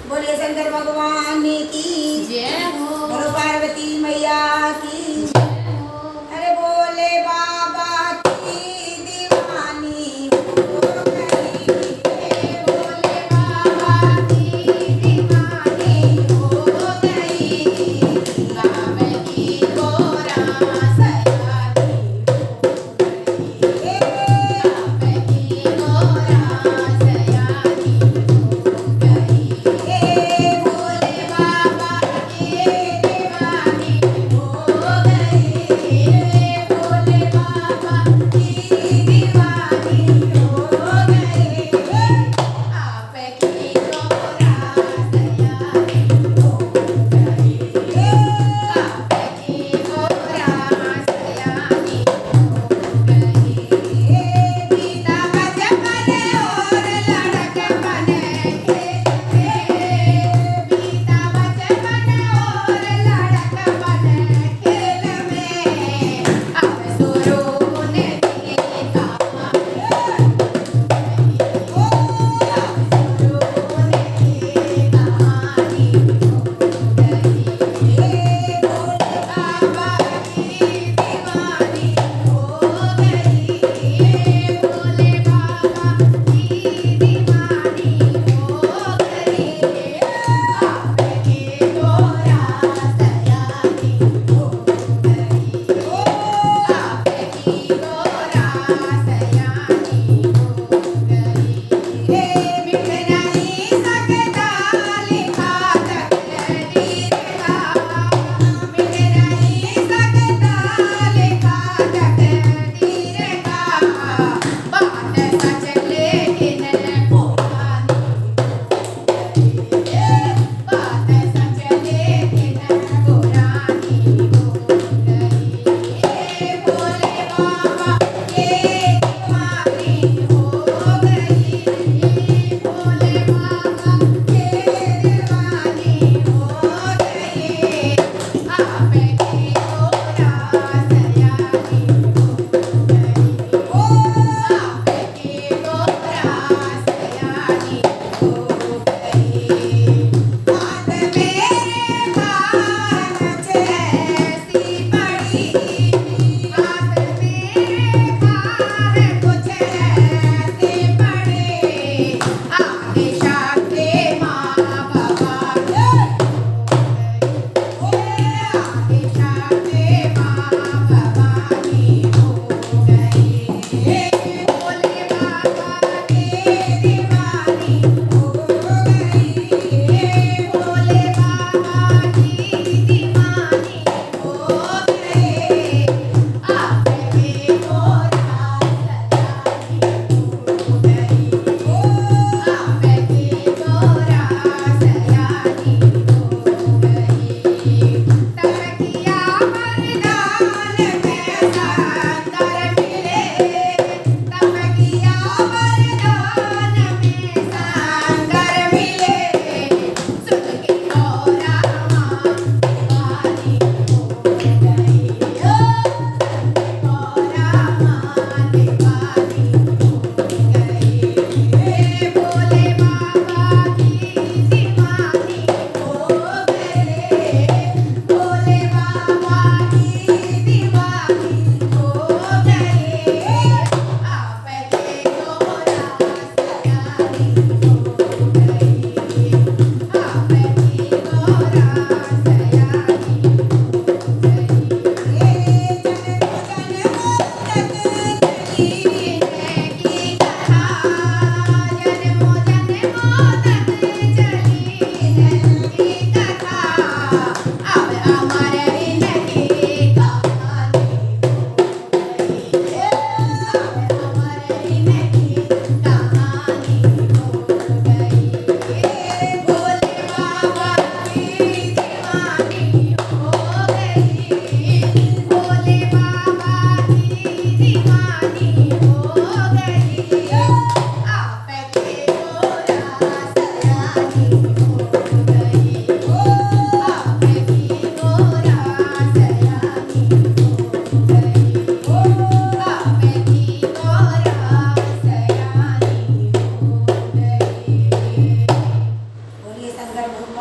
बोलिए शंकर भगवान की जय हो। बोलो पार्वती मैया की जय हो। अरे बोले बाबा की दीवानी हो गई रे, बोले बाबा की दीवानी हो गई गाँव की गोरा सयानी हो गई गाँव की गोरा सयानी हो गई भोले बाबा की दीवानी हो गई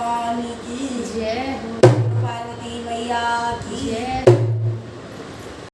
भवानी की जय हो पार्वती मैया की जय